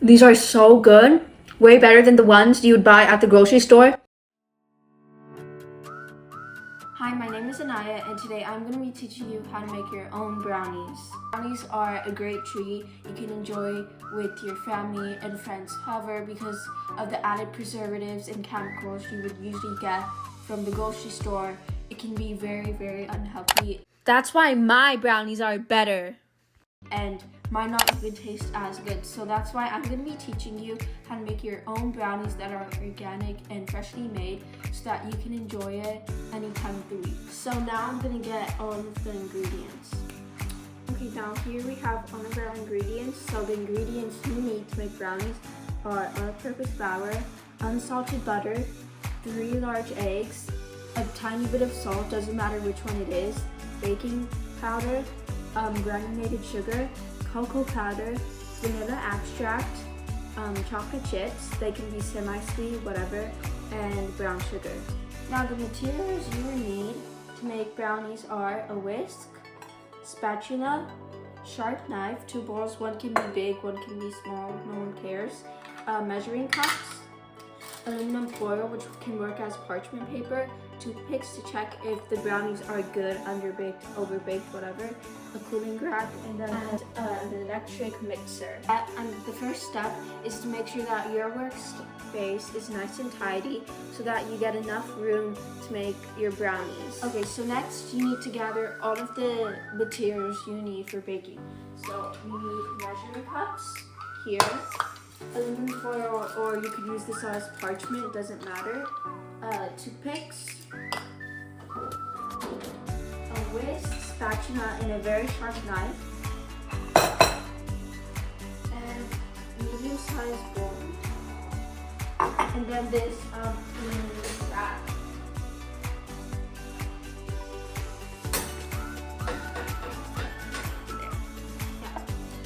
These are so good. Way better than the ones you would buy at the grocery store. Hi, my name is Anaya, and today I'm going to be teaching you how to make your own brownies. Brownies are a great treat you can enjoy with your family and friends. However, because of the added preservatives and chemicals you would usually get from the grocery store, it can be very, very unhealthy. That's why my brownies are better. And might not even taste as good. So that's why I'm going to be teaching you how to make your own brownies that are organic and freshly made so that you can enjoy it any time of the week. So now I'm going to get all of the ingredients. Okay, now here we have all of our ingredients. So the ingredients you need to make brownies are all-purpose flour, unsalted butter, 3 large eggs, a tiny bit of salt, doesn't matter which one it is, baking powder, granulated sugar, cocoa powder, vanilla extract, chocolate chips, they can be semi-sweet, whatever, and brown sugar. Now the materials you will need to make brownies are a whisk, spatula, sharp knife, 2 bowls, one can be big, one can be small, no one cares, measuring cups, aluminum foil which can work as parchment paper, toothpicks to check if the brownies are good, underbaked, overbaked, whatever, a cooling rack, and then an electric mixer. And the first step is to make sure that your workspace is nice and tidy so that you get enough room to make your brownies. Okay, so next you need to gather all of the materials you need for baking. So you need measuring cups here, aluminum foil, or you could use this as parchment, it doesn't matter, toothpicks, a whisk, spatula, and a very sharp knife, and medium-sized bowl, and then this cleaning rack.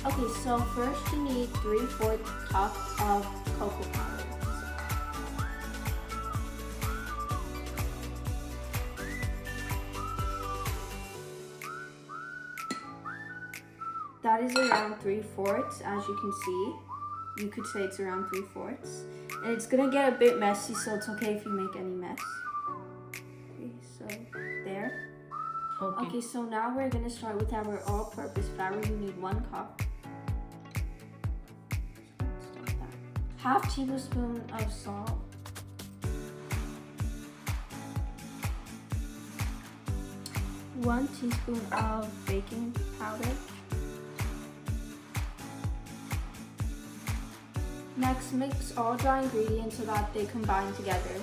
Okay, so first you need 3/4 cup of cocoa powder. That is around 3/4, as you can see. You could say it's around 3/4. And it's gonna get a bit messy, so it's okay if you make any mess. Okay, so there. Okay, so now we're gonna start with our all-purpose flour. You need 1 cup. Half tablespoon of salt. 1 teaspoon of baking powder. Next, mix all dry ingredients so that they combine together.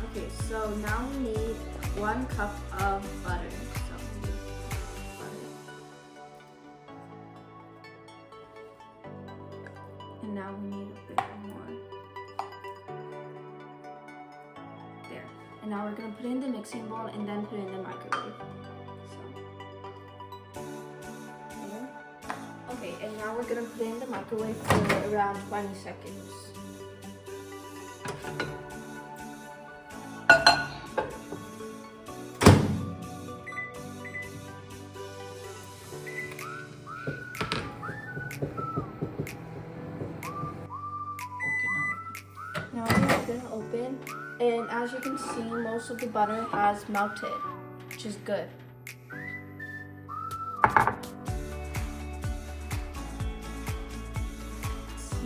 Okay, so now we need 1 cup of butter. So we need butter. And now we need a bit more. There. And now we're gonna put it in the mixing bowl and then put it in the microwave. So, there. Okay, and now we're gonna put it in the microwave for around 20 seconds. Now we're gonna open, and as you can see, most of the butter has melted, which is good.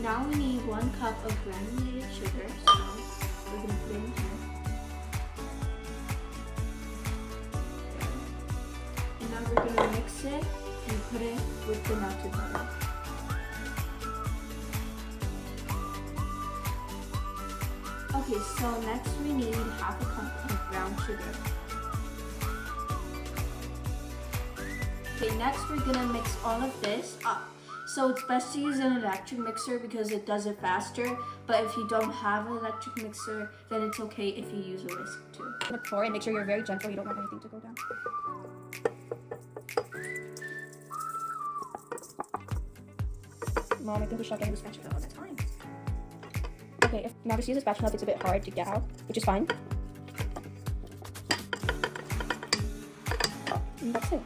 Now we need 1 cup of granulated sugar, so we're gonna put it in here. And now we're gonna mix it and put it with the melted butter. Okay, so next we need 1/2 cup of brown sugar. Okay, next we're gonna mix all of this up. So it's best to use an electric mixer because it does it faster, but if you don't have an electric mixer, then it's okay if you use a whisk too. I'm gonna pour it and make sure you're very gentle, you don't want anything to go down. Mom, I think we should get a spatula all the time. Okay, now just use a spatula if it's a bit hard to get out, which is fine. And that's it.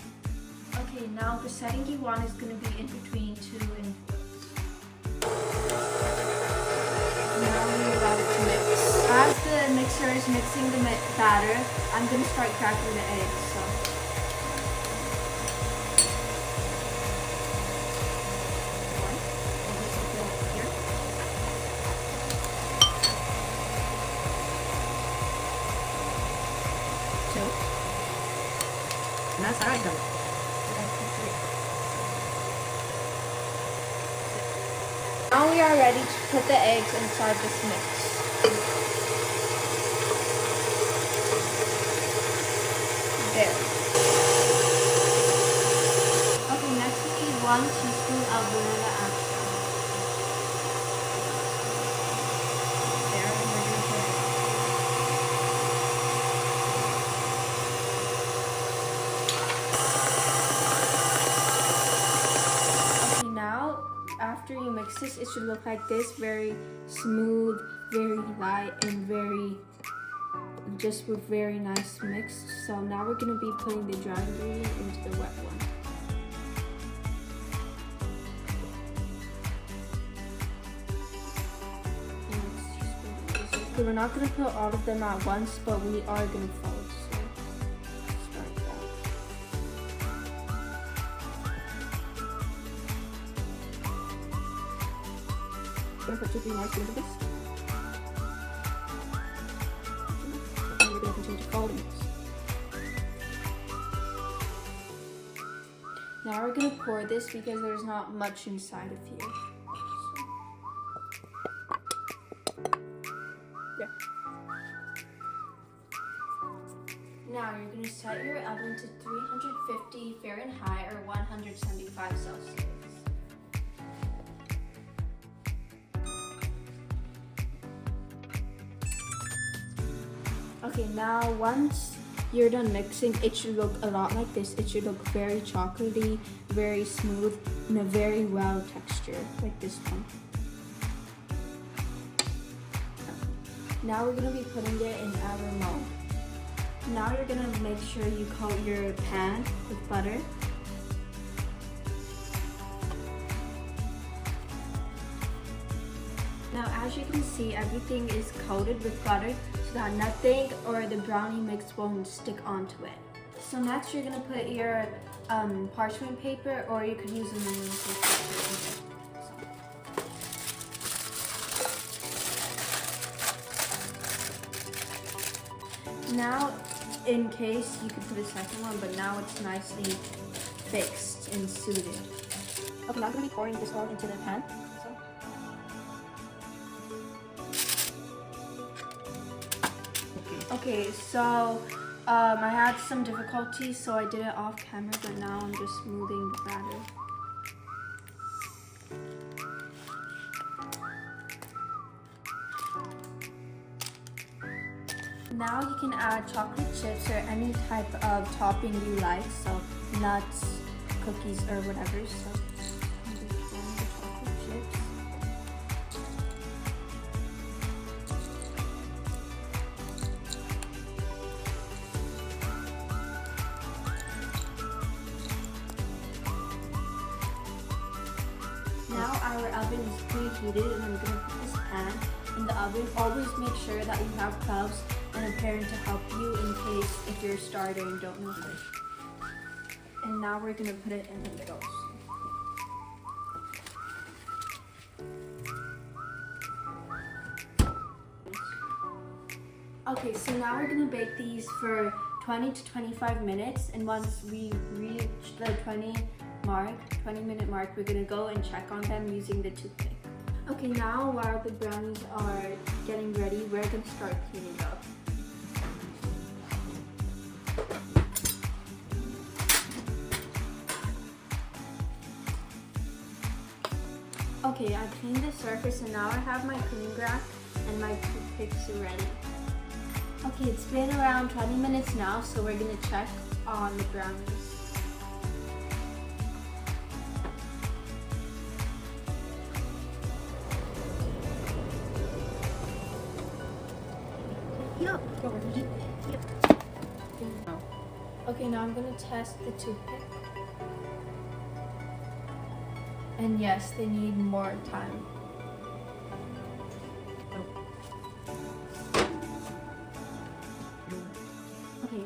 Okay, now the setting you want is going to be in between 2 and 4. Now we're about to mix. As the mixer is mixing the batter, I'm going to start cracking the eggs. So. That's alright though. Now we are ready to put the eggs inside this mix. There. Okay, next we need 1 teaspoon of vanilla extract. There, and we're going to put it. Okay, now after you mix this, it should look like this, very smooth, very light, and just with very nice mixed. So now we're going to be putting the dry ingredient into the wet one. Okay, we're not going to put all of them at once, but we are going to fold. So start that. I'm going to put 2-3 more spoons of this. And we're going to continue to fold it. Now we're going to pour this because there's not much inside of here. Yeah. Now you're going to set your oven to 350 Fahrenheit or 175 Celsius. Okay, now once you're done mixing, it should look a lot like this. It should look very chocolatey, very smooth, and a very well texture, like this one. Now we're going to be putting it in our mold. Now you're going to make sure you coat your pan with butter. Now as you can see, everything is coated with butter so that nothing or the brownie mix won't stick onto it. So next you're going to put your parchment paper, or you could use aluminum paper. Now, in case you could put a second one, but now it's nicely fixed and suited. Okay, now I'm going to be pouring this all into the pan. Okay, so I had some difficulties, so I did it off camera, but now I'm just smoothing the batter. Now you can add chocolate chips or any type of topping you like, so nuts, cookies, or whatever. So I'm just throwing the chocolate chips. Now our oven is preheated, and I'm going to put this pan in the oven. Always make sure that you have gloves and a parent to help you in case if you're a starter and don't know this. And now we're going to put it in the middle. Okay, so now we're going to bake these for 20 to 25 minutes, and once we reach the 20-minute mark, we're going to go and check on them using the toothpick. Okay, now while the brownies are getting ready, we're going to start cleaning up. Okay, I cleaned the surface, and now I have my cleaning rack and my toothpicks ready. Okay, it's been around 20 minutes now, so we're going to check on the brownies. Okay, now I'm gonna test the toothpick. And yes, they need more time. Okay.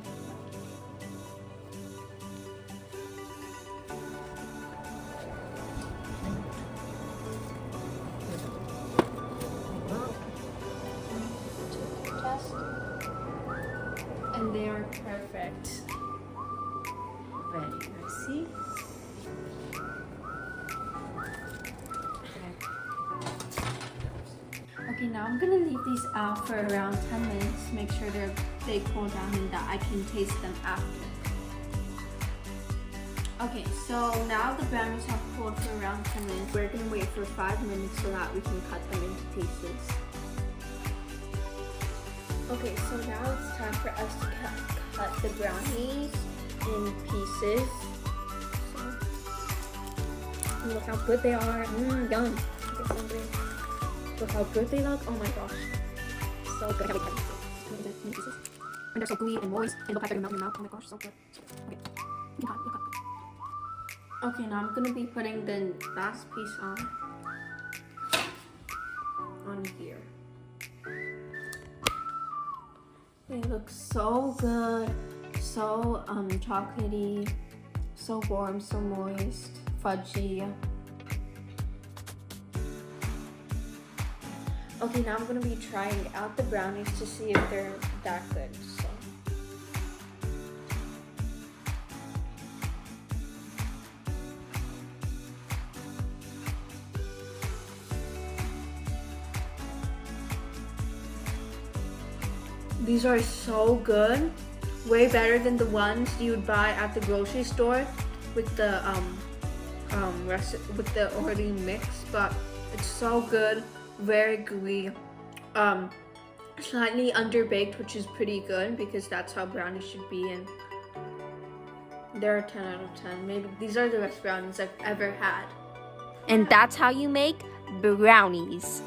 Test. And they are perfect. Ready. Let's see. Okay, now I'm gonna leave these out for around 10 minutes. Make sure they cool down and that I can taste them after. Okay, so now the brownies have cooled for around 10 minutes. We're gonna wait for 5 minutes so that we can cut them into pieces. Okay, so now it's time for us to cut the brownies in pieces. So, look how good they are. Yum. Look how good they look. Oh my gosh. So good. And they're so gooey and moist and look like they're gonna melt in your mouth. Oh my gosh, so good. Okay. You cut. Okay, now I'm gonna be putting the last piece on here. They look so good, so chocolatey, so warm, so moist, fudgy. Okay, now I'm gonna be trying out the brownies to see if they're that good. So. These are so good, way better than the ones you would buy at the grocery store with the with the already mixed. But it's so good, very gooey, slightly underbaked, which is pretty good because that's how brownies should be. And they're a 10 out of 10. Maybe these are the best brownies I've ever had. And that's how you make brownies.